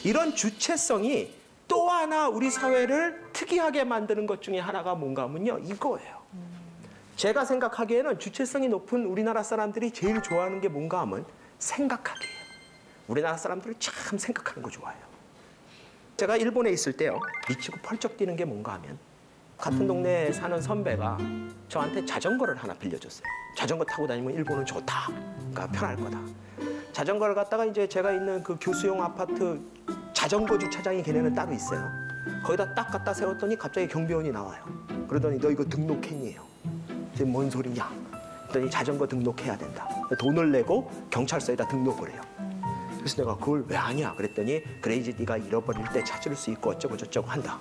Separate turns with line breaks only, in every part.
이런 주체성이 또 하나 우리 사회를 특이하게 만드는 것 중에 하나가 뭔가 하면요, 이거예요. 제가 생각하기에는 주체성이 높은 우리나라 사람들이 제일 좋아하는 게 뭔가 하면 생각하기예요. 우리나라 사람들은 참 생각하는 거 좋아해요. 제가 일본에 있을 때요, 미치고 펄쩍 뛰는 게 뭔가 하면 같은 동네에 사는 선배가 저한테 자전거를 하나 빌려줬어요. 자전거 타고 다니면 일본은 좋다. 그러니까 편할 거다. 자전거를 갖다가 이제 제가 있는 그 교수용 아파트 자전거 주차장이 걔네는 따로 있어요. 거기다 딱 갖다 세웠더니 갑자기 경비원이 나와요. 그러더니 너 이거 등록했니요? 지금 뭔 소리냐? 그랬더니 자전거 등록해야 된다. 돈을 내고 경찰서에다 등록을 해요. 그래서 내가 그걸 왜 하냐? 그랬더니 그래 이제 네가 잃어버릴 때 찾을 수 있고 어쩌고 저쩌고 한다.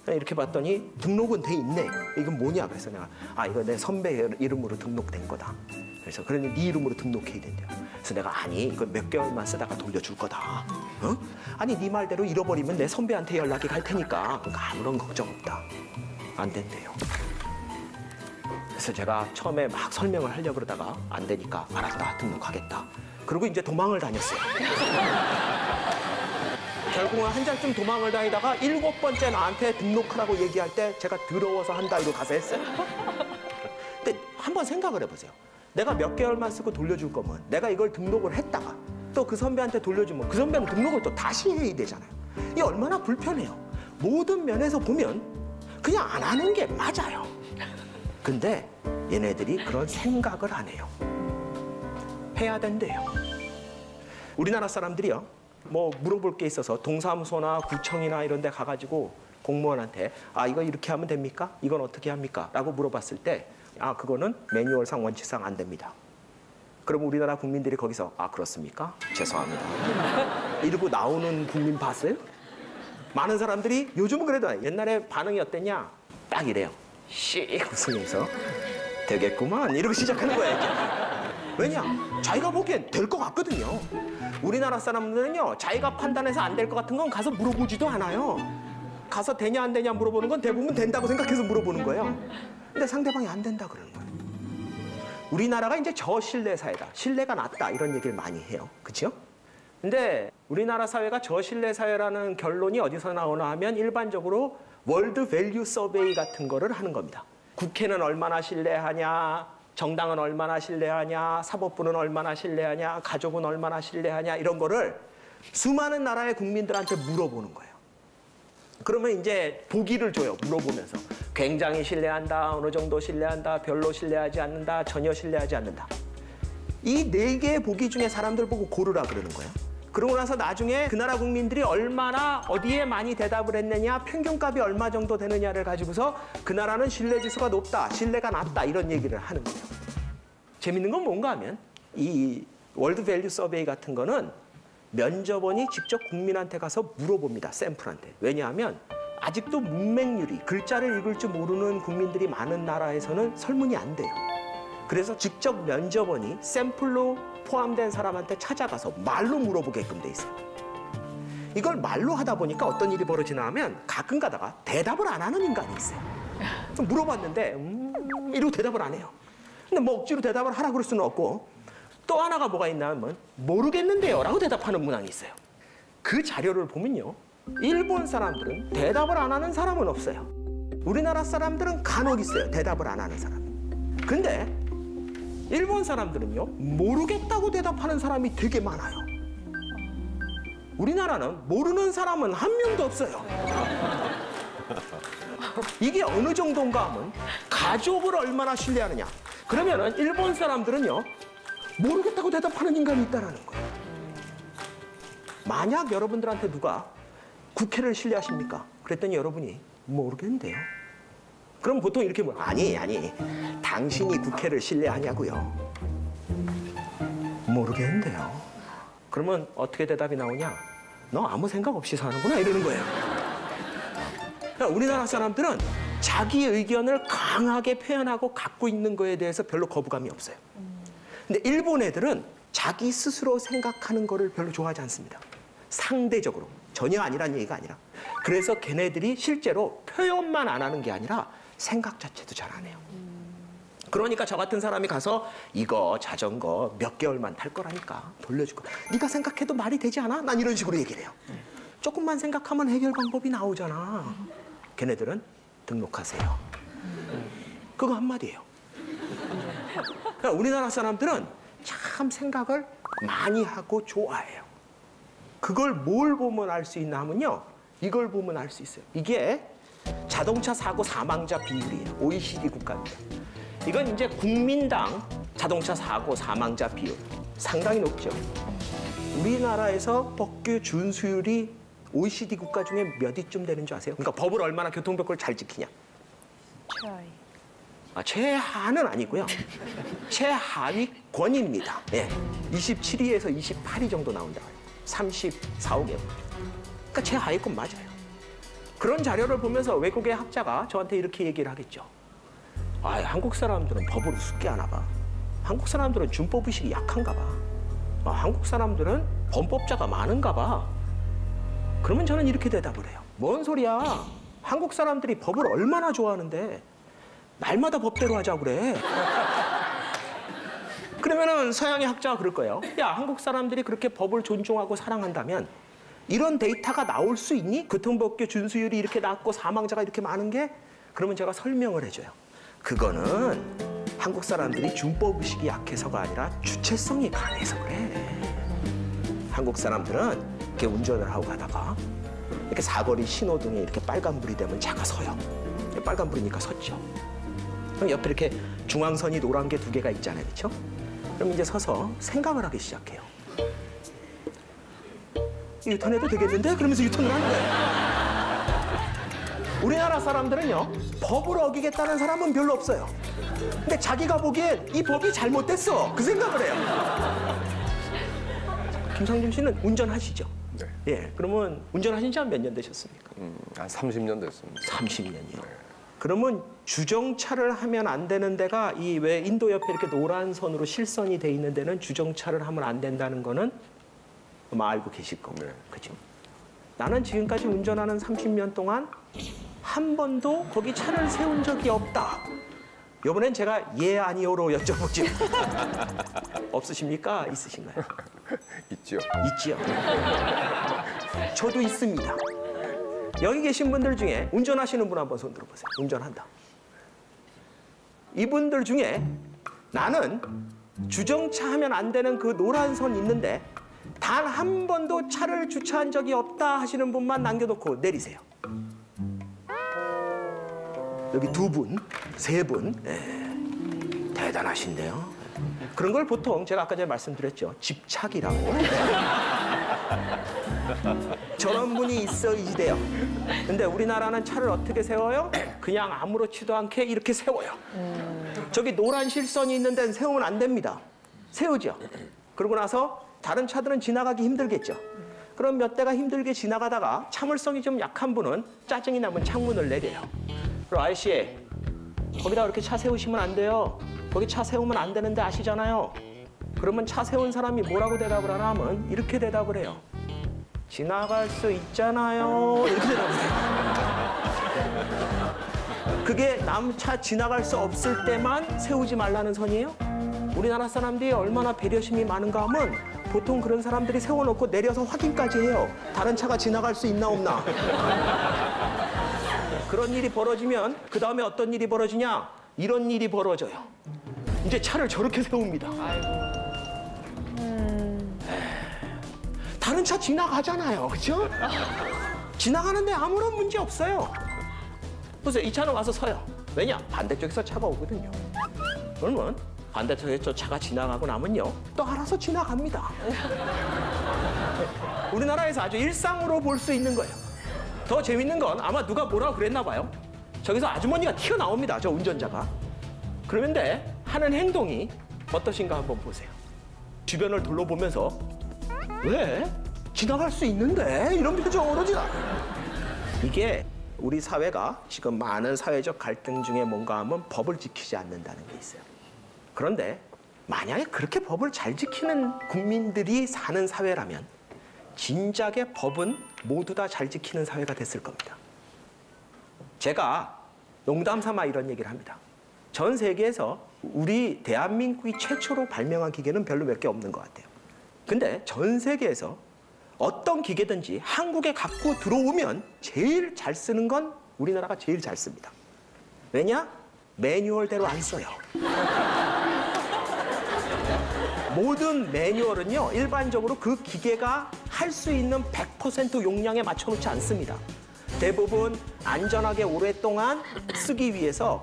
이렇게 봤더니 등록은 돼 있네. 이건 뭐냐? 그래서 내가 이거 내 선배 이름으로 등록된 거다. 그래서 그러니 네 이름으로 등록해야 된대요. 그래서 내가 아니 이거 몇 개월만 쓰다가 돌려줄 거다. 어? 아니 네 말대로 잃어버리면 내 선배한테 연락이 갈 테니까 그러니까 아무런 걱정 없다. 안 된대요. 그래서 제가 처음에 막 설명을 하려고 그러다가 안 되니까 알았다, 등록하겠다. 그리고 이제 도망을 다녔어요. 결국은 한 달쯤 도망을 다니다가 7번째 나한테 등록하라고 얘기할 때 제가 더러워서 한다 이러고 가서 했어요. 근데 한번 생각을 해보세요. 내가 몇 개월만 쓰고 돌려줄 거면 내가 이걸 등록을 했다가 또 그 선배한테 돌려주면 그 선배는 등록을 또 다시 해야 되잖아요. 이게 얼마나 불편해요. 모든 면에서 보면 그냥 안 하는 게 맞아요. 근데 얘네들이 그런 생각을 안 해요. 해야 된대요. 우리나라 사람들이요, 뭐 물어볼 게 있어서 동사무소나 구청이나 이런 데 가가지고 공무원한테 이거 이렇게 하면 됩니까? 이건 어떻게 합니까? 라고 물어봤을 때 그거는 매뉴얼상 원칙상 안 됩니다. 그럼 우리나라 국민들이 거기서 그렇습니까? 죄송합니다. 이러고 나오는 국민 봤어요? 많은 사람들이 요즘은 그래도 옛날에 반응이 어땠냐? 딱 이래요. 씩 웃으면서 되겠구만 이러고 시작하는 거야 이제. 왜냐? 자기가 보기엔 될 것 같거든요. 우리나라 사람들은요, 자기가 판단해서 안 될 것 같은 건 가서 물어보지도 않아요. 가서 되냐 안 되냐 물어보는 건 대부분 된다고 생각해서 물어보는 거예요. 근데 상대방이 안 된다 그러는 거예요. 우리나라가 이제 저신뢰 사회다, 신뢰가 낮다 이런 얘기를 많이 해요. 그렇죠? 근데 우리나라 사회가 저신뢰 사회라는 결론이 어디서 나오나 하면 일반적으로 월드 밸류 서베이 같은 거를 하는 겁니다. 국회는 얼마나 신뢰하냐, 정당은 얼마나 신뢰하냐, 사법부는 얼마나 신뢰하냐, 가족은 얼마나 신뢰하냐 이런 거를 수많은 나라의 국민들한테 물어보는 거예요. 그러면 이제 보기를 줘요. 물어보면서 굉장히 신뢰한다, 어느 정도 신뢰한다, 별로 신뢰하지 않는다, 전혀 신뢰하지 않는다. 이 4개의 보기 중에 사람들 보고 고르라 그러는 거예요. 그러고 나서 나중에 그 나라 국민들이 얼마나 어디에 많이 대답을 했느냐, 평균값이 얼마 정도 되느냐를 가지고서 그 나라는 신뢰지수가 높다, 신뢰가 낮다 이런 얘기를 하는 거예요. 재밌는 건 뭔가 하면 이 월드 밸류 서베이 같은 거는 면접원이 직접 국민한테 가서 물어봅니다. 샘플한테. 왜냐하면 아직도 문맹률이, 글자를 읽을 줄 모르는 국민들이 많은 나라에서는 설문이 안 돼요. 그래서 직접 면접원이 샘플로 포함된 사람한테 찾아가서 말로 물어보게끔 돼 있어요. 이걸 말로 하다 보니까 어떤 일이 벌어지나 하면 가끔 가다가 대답을 안 하는 인간이 있어요. 물어봤는데 이러고 대답을 안 해요. 근데 뭐 억지로 대답을 하라 그럴 수는 없고, 또 하나가 뭐가 있나 하면 모르겠는데요 라고 대답하는 문항이 있어요. 그 자료를 보면요, 일본 사람들은 대답을 안 하는 사람은 없어요. 우리나라 사람들은 간혹 있어요, 대답을 안 하는 사람. 근데 일본 사람들은요, 모르겠다고 대답하는 사람이 되게 많아요. 우리나라는 모르는 사람은 한 명도 없어요. 이게 어느 정도인가 하면 가족을 얼마나 신뢰하느냐. 그러면은 일본 사람들은요, 모르겠다고 대답하는 인간이 있다는 거예요. 만약 여러분들한테 누가 국회를 신뢰하십니까? 그랬더니 여러분이 모르겠는데요. 그럼 보통 이렇게 아니 당신이 국회를 신뢰하냐고요. 모르겠는데요. 그러면 어떻게 대답이 나오냐? 너 아무 생각 없이 사는구나 이러는 거예요. 그러니까 우리나라 사람들은 자기 의견을 강하게 표현하고 갖고 있는 거에 대해서 별로 거부감이 없어요. 근데 일본 애들은 자기 스스로 생각하는 거를 별로 좋아하지 않습니다. 상대적으로. 전혀 아니란 얘기가 아니라. 그래서 걔네들이 실제로 표현만 안 하는 게 아니라 생각 자체도 잘 안 해요. 그러니까 저 같은 사람이 가서 이거 자전거 몇 개월만 탈 거라니까 돌려줄 거. 네가 생각해도 말이 되지 않아? 난 이런 식으로 얘기를 해요. 조금만 생각하면 해결 방법이 나오잖아. 걔네들은 등록하세요. 그거 한마디예요. 그러니까 우리나라 사람들은 참 생각을 많이 하고 좋아해요. 그걸 뭘 보면 알 수 있나 하면요. 이걸 보면 알 수 있어요. 이게 자동차 사고 사망자 비율이에요. OECD 국가입니다. 이건 이제 국민당 자동차 사고 사망자 비율 상당히 높죠. 우리나라에서 법규 준수율이 OECD 국가 중에 몇 위쯤 되는 줄 아세요? 그러니까 법을 얼마나 교통법규를 잘 지키냐. 최하는 아니고요. 최하위권입니다. 네. 27위에서 28위 정도 나온다고 해요. 34, 5개월. 그러니까 최하위권 맞아요. 그런 자료를 보면서 외국의 학자가 저한테 이렇게 얘기를 하겠죠. 한국 사람들은 법을 우습게 하나 봐. 한국 사람들은 준법의식이 약한가 봐. 한국 사람들은 범법자가 많은가 봐. 그러면 저는 이렇게 대답을 해요. 뭔 소리야. 한국 사람들이 법을 얼마나 좋아하는데 말마다 법대로 하자고 그래. 그러면은 서양의 학자가 그럴 거예요. 야, 한국 사람들이 그렇게 법을 존중하고 사랑한다면 이런 데이터가 나올 수 있니? 교통법규 준수율이 이렇게 낮고 사망자가 이렇게 많은 게? 그러면 제가 설명을 해줘요. 그거는 한국 사람들이 준법의식이 약해서가 아니라 주체성이 강해서 그래. 한국 사람들은 이렇게 운전을 하고 가다가 이렇게 사거리 신호등에 이렇게 빨간불이 되면 차가 서요. 빨간불이니까 섰죠. 그럼 옆에 이렇게 중앙선이 노란 게 2개가 있잖아요. 그렇죠? 그럼 이제 서서 생각을 하기 시작해요. 유턴해도 되겠는데? 그러면서 유턴을 하는 거예요. 우리나라 사람들은요, 법을 어기겠다는 사람은 별로 없어요. 근데 자기가 보기엔 이 법이 잘못됐어. 그 생각을 해요. 김상중 씨는 운전하시죠?
네.
예, 그러면 운전하신 지 한 몇 년 되셨습니까?
한 30년 됐습니다.
30년이요.
네.
그러면 주정차를 하면 안 되는 데가 이 왜 인도 옆에 이렇게 노란 선으로 실선이 돼 있는 데는 주정차를 하면 안 된다는 거는 아마 알고 계실 거고.
네.
그죠? 나는 지금까지 운전하는 30년 동안 한 번도 거기 차를 세운 적이 없다. 이번엔 제가 예, 아니요로 여쭤보죠. 없으십니까? 있으신가요?
있죠.
있지요. 저도 있습니다. 여기 계신 분들 중에 운전하시는 분 한번 손 들어보세요. 운전한다. 이분들 중에 나는 주정차 하면 안 되는 그 노란 선 있는데 단 한 번도 차를 주차한 적이 없다 하시는 분만 남겨놓고 내리세요. 여기 2분, 3분. 네. 대단하신데요. 그런 걸 보통 제가 아까 전에 말씀드렸죠. 집착이라고. 저런 분이 있어야지 돼요. 근데 우리나라는 차를 어떻게 세워요? 그냥 아무렇지도 않게 이렇게 세워요. 저기 노란 실선이 있는 데는 세우면 안 됩니다. 세우죠. 그러고 나서 다른 차들은 지나가기 힘들겠죠. 그럼 몇 대가 힘들게 지나가다가 참을성이 좀 약한 분은 짜증이 나면 창문을 내려요. 그리고 아저씨, 거기다 그렇게 차 세우시면 안 돼요. 거기 차 세우면 안 되는데 아시잖아요. 그러면 차 세운 사람이 뭐라고 대답을 하나 하면 이렇게 대답을 해요. 지나갈 수 있잖아요. 이렇게 대답을 해요. 그게 남 차 지나갈 수 없을 때만 세우지 말라는 선이에요? 우리나라 사람들이 얼마나 배려심이 많은가 하면 보통 그런 사람들이 세워놓고 내려서 확인까지 해요. 다른 차가 지나갈 수 있나 없나. 그런 일이 벌어지면 그 다음에 어떤 일이 벌어지냐? 이런 일이 벌어져요. 이제 차를 저렇게 세웁니다. 다른 차 지나가잖아요. 그렇죠? 지나가는데 아무런 문제 없어요. 보세요. 이 차는 와서 서요. 왜냐? 반대쪽에서 차가 오거든요. 그러면 반대쪽에서 차가 지나가고 나면요. 또 알아서 지나갑니다. 우리나라에서 아주 일상으로 볼 수 있는 거예요. 더 재밌는 건 아마 누가 뭐라고 그랬나 봐요. 저기서 아주머니가 튀어나옵니다. 저 운전자가. 그런데 하는 행동이 어떠신가 한번 보세요. 주변을 둘러보면서 왜? 지나갈 수 있는데? 이런 표정으로 지나가요. 이게 우리 사회가 지금 많은 사회적 갈등 중에 뭔가 하면 법을 지키지 않는다는 게 있어요. 그런데 만약에 그렇게 법을 잘 지키는 국민들이 사는 사회라면 진작에 법은 모두 다 잘 지키는 사회가 됐을 겁니다. 제가 농담 삼아 이런 얘기를 합니다. 전 세계에서 우리 대한민국이 최초로 발명한 기계는 별로 몇 개 없는 것 같아요. 근데 전 세계에서 어떤 기계든지 한국에 갖고 들어오면 제일 잘 쓰는 건 우리나라가 제일 잘 씁니다. 왜냐? 매뉴얼대로 안 써요. 모든 매뉴얼은요, 일반적으로 그 기계가 할 수 있는 100% 용량에 맞춰놓지 않습니다. 대부분 안전하게 오랫동안 쓰기 위해서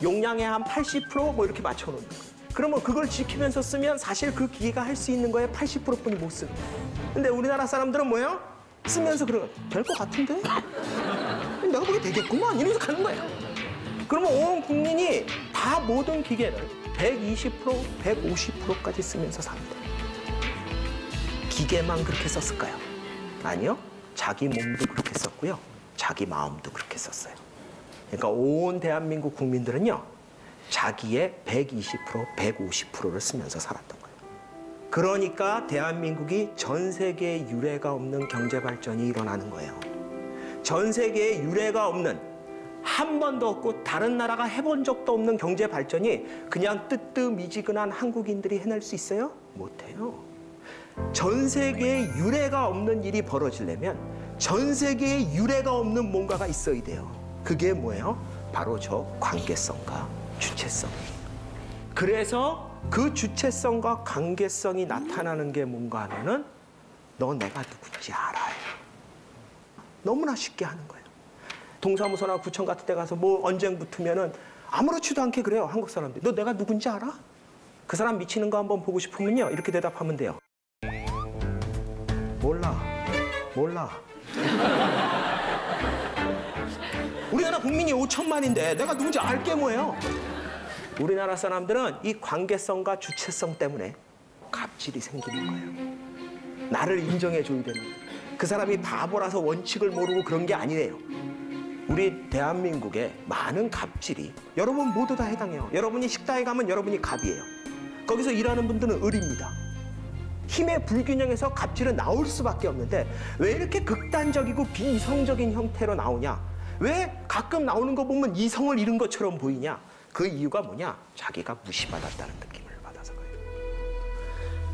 용량의 한 80% 이렇게 맞춰놓는 거예요. 그러면 그걸 지키면서 쓰면 사실 그 기계가 할 수 있는 거에 80%뿐이 못 쓰는 거예요. 근데 우리나라 사람들은 뭐예요? 쓰면서 될 것 같은데? 내가 보기에 되겠구만 이러면서 가는 거예요. 그러면 온 국민이 다 모든 기계를 120%, 150%까지 쓰면서 삽니다. 기계만 그렇게 썼을까요? 아니요. 자기 몸도 그렇게 썼고요. 자기 마음도 그렇게 썼어요. 그러니까 온 대한민국 국민들은요, 자기의 120%, 150%를 쓰면서 살았던 거예요. 그러니까 대한민국이 전 세계에 유례가 없는 경제 발전이 일어나는 거예요. 전 세계에 유례가 없는, 한 번도 없고 다른 나라가 해본 적도 없는 경제 발전이 그냥 뜨뜻미지근한 한국인들이 해낼 수 있어요? 못해요. 전 세계에 유례가 없는 일이 벌어지려면 전 세계에 유례가 없는 뭔가가 있어야 돼요. 그게 뭐예요? 바로 저 관계성과 주체성이에요. 그래서 그 주체성과 관계성이 나타나는 게 뭔가 하면은 너 내가 누군지 알아요. 너무나 쉽게 하는 거예요. 동사무소나 구청 같은 데 가서 뭐 언쟁 붙으면은 아무렇지도 않게 그래요. 한국 사람들이. 너 내가 누군지 알아? 그 사람 미치는 거 한번 보고 싶으면요, 이렇게 대답하면 돼요. 몰라. 우리나라 국민이 5천만인데 내가 누군지 알게 뭐예요? 우리나라 사람들은 이 관계성과 주체성 때문에 갑질이 생기는 거예요. 나를 인정해줘야 되는 거예요. 그 사람이 바보라서 원칙을 모르고 그런 게 아니래요. 우리 대한민국의 많은 갑질이 여러분 모두 다 해당해요. 여러분이 식당에 가면 여러분이 갑이에요. 거기서 일하는 분들은 을입니다. 힘의 불균형에서 갑질은 나올 수밖에 없는데 왜 이렇게 극단적이고 비이성적인 형태로 나오냐? 왜 가끔 나오는 거 보면 이성을 잃은 것처럼 보이냐? 그 이유가 뭐냐? 자기가 무시받았다는 느낌을 받아서 그래요.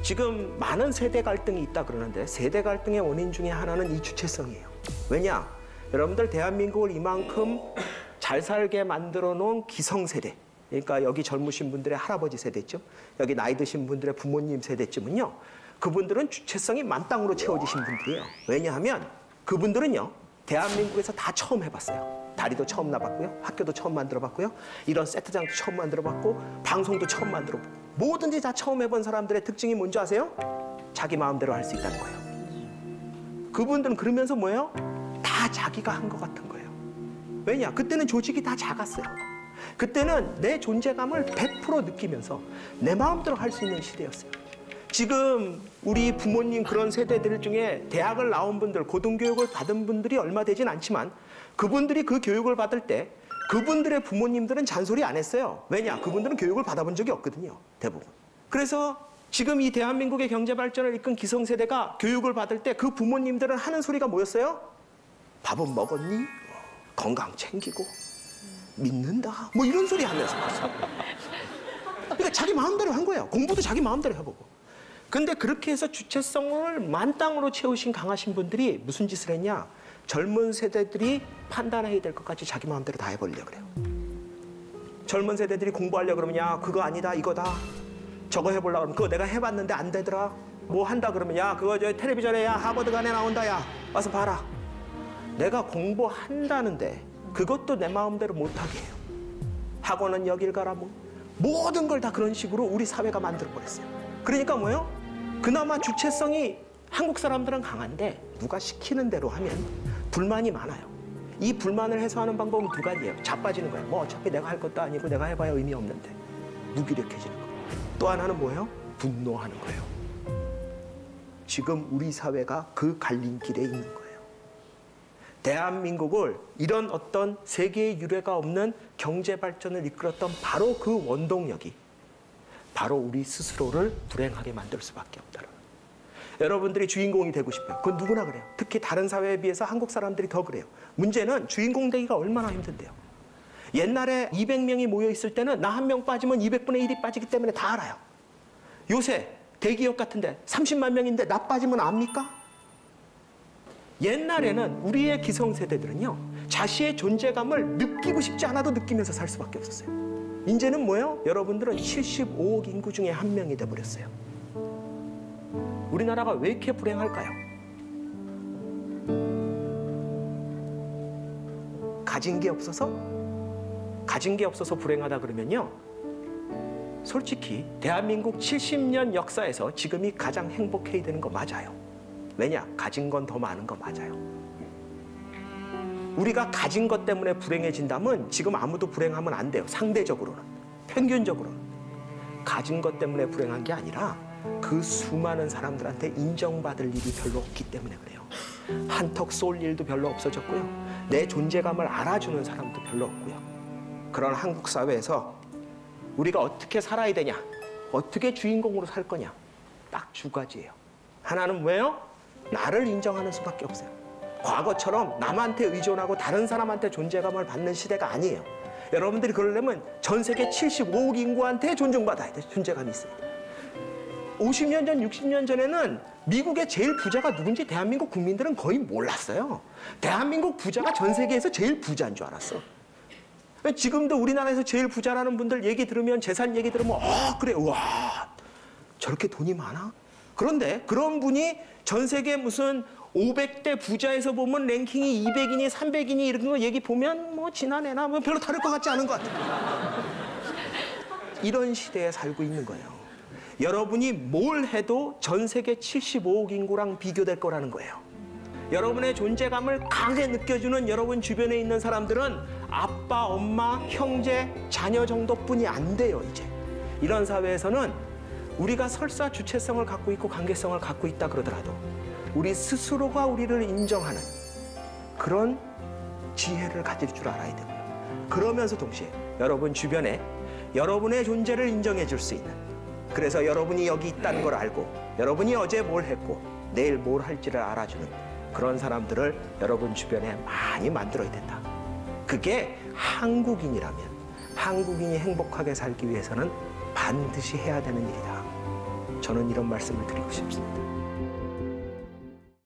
지금 많은 세대 갈등이 있다 그러는데 세대 갈등의 원인 중에 하나는 이 주체성이에요. 왜냐? 여러분들 대한민국을 이만큼 잘 살게 만들어 놓은 기성세대, 그러니까 여기 젊으신 분들의 할아버지 세대쯤, 여기 나이 드신 분들의 부모님 세대쯤은요, 그분들은 주체성이 만땅으로 채워지신 분들이에요. 왜냐하면 그분들은요, 대한민국에서 다 처음 해봤어요. 다리도 처음 나봤고요, 학교도 처음 만들어봤고요, 이런 세트장도 처음 만들어봤고, 방송도 처음 만들어보고, 뭐든지 다 처음 해본 사람들의 특징이 뭔지 아세요? 자기 마음대로 할 수 있다는 거예요. 그분들은 그러면서 뭐예요? 다 자기가 한 것 같은 거예요. 왜냐? 그때는 조직이 다 작았어요. 그때는 내 존재감을 100% 느끼면서 내 마음대로 할 수 있는 시대였어요. 지금 우리 부모님 그런 세대들 중에 대학을 나온 분들, 고등교육을 받은 분들이 얼마 되진 않지만 그분들이 그 교육을 받을 때 그분들의 부모님들은 잔소리 안 했어요. 왜냐? 그분들은 교육을 받아본 적이 없거든요. 대부분. 그래서 지금 이 대한민국의 경제 발전을 이끈 기성세대가 교육을 받을 때 그 부모님들은 하는 소리가 뭐였어요? 밥은 먹었니? 건강 챙기고 믿는다. 뭐 이런 소리 하면서. 그러니까 자기 마음대로 한 거예요. 공부도 자기 마음대로 해보고. 근데 그렇게 해서 주체성을 만땅으로 채우신 강하신 분들이 무슨 짓을 했냐? 젊은 세대들이 판단해야 될 것까지 자기 마음대로 다 해보려고 그래요. 젊은 세대들이 공부하려고 그러면 야 그거 아니다 이거다. 저거 해보려고 그러면 그거 내가 해봤는데 안 되더라. 뭐 한다 그러면 야 그거 저 텔레비전에 야 하버드간에 나온다 야 와서 봐라. 내가 공부한다는데 그것도 내 마음대로 못하게 해요. 학원은 여길 가라 뭐. 모든 걸 다 그런 식으로 우리 사회가 만들어버렸어요. 그러니까 뭐예요? 그나마 주체성이 한국 사람들은 강한데 누가 시키는 대로 하면 불만이 많아요. 이 불만을 해소하는 방법은 두 가지예요. 자빠지는 거예요. 뭐 어차피 내가 할 것도 아니고 내가 해봐야 의미 없는데. 무기력해지는 거예요. 또 하나는 뭐예요? 분노하는 거예요. 지금 우리 사회가 그 갈림길에 있는 거예요. 대한민국을 이런 어떤 세계의 유례가 없는 경제 발전을 이끌었던 바로 그 원동력이 바로 우리 스스로를 불행하게 만들 수밖에 없다는 거예요. 여러분들이 주인공이 되고 싶어요. 그건 누구나 그래요. 특히 다른 사회에 비해서 한국 사람들이 더 그래요. 문제는 주인공 되기가 얼마나 힘든데요. 옛날에 200명이 모여 있을 때는 나 한 명 빠지면 200분의 1이 빠지기 때문에 다 알아요. 요새 대기업 같은데 30만 명인데 나 빠지면 압니까? 옛날에는 우리의 기성세대들은요, 자신의 존재감을 느끼고 싶지 않아도 느끼면서 살 수밖에 없었어요. 이제는 뭐예요? 여러분들은 75억 인구 중에 한 명이 돼버렸어요. 우리나라가 왜 이렇게 불행할까요? 가진 게 없어서? 가진 게 없어서 불행하다 그러면요, 솔직히 대한민국 70년 역사에서 지금이 가장 행복해야 되는 거 맞아요. 왜냐? 가진 건 더 많은 거 맞아요. 우리가 가진 것 때문에 불행해진다면 지금 아무도 불행하면 안 돼요. 상대적으로는, 평균적으로는. 가진 것 때문에 불행한 게 아니라 그 수많은 사람들한테 인정받을 일이 별로 없기 때문에 그래요. 한턱 쏠 일도 별로 없어졌고요. 내 존재감을 알아주는 사람도 별로 없고요. 그런 한국 사회에서 우리가 어떻게 살아야 되냐, 어떻게 주인공으로 살 거냐, 딱 두 가지예요. 하나는 뭐예요? 나를 인정하는 수밖에 없어요. 과거처럼 남한테 의존하고 다른 사람한테 존재감을 받는 시대가 아니에요. 여러분들이 그러려면 전 세계 75억 인구한테 존중받아야 돼. 존재감이 있어야 돼. 50년 전, 60년 전에는 미국의 제일 부자가 누군지 대한민국 국민들은 거의 몰랐어요. 대한민국 부자가 전 세계에서 제일 부자인 줄 알았어. 지금도 우리나라에서 제일 부자라는 분들 얘기 들으면, 재산 얘기 들으면 그래, 와, 저렇게 돈이 많아? 그런데 그런 분이 전 세계 무슨 500대 부자에서 보면 랭킹이 200이니 300이니 이런 거 얘기 보면 뭐 지난해나 뭐 별로 다를 것 같지 않은 것 같아요. 이런 시대에 살고 있는 거예요. 여러분이 뭘 해도 전 세계 75억 인구랑 비교될 거라는 거예요. 여러분의 존재감을 강하게 느껴주는 여러분 주변에 있는 사람들은 아빠, 엄마, 형제, 자녀 정도뿐이 안 돼요, 이제. 이런 사회에서는 우리가 설사 주체성을 갖고 있고 관계성을 갖고 있다 그러더라도 우리 스스로가 우리를 인정하는 그런 지혜를 가질 줄 알아야 되고요. 그러면서 동시에 여러분 주변에 여러분의 존재를 인정해 줄 수 있는, 그래서 여러분이 여기 있다는 걸 알고 여러분이 어제 뭘 했고 내일 뭘 할지를 알아주는 그런 사람들을 여러분 주변에 많이 만들어야 된다. 그게 한국인이라면, 한국인이 행복하게 살기 위해서는 반드시 해야 되는 일이다. 저는 이런 말씀을 드리고 싶습니다.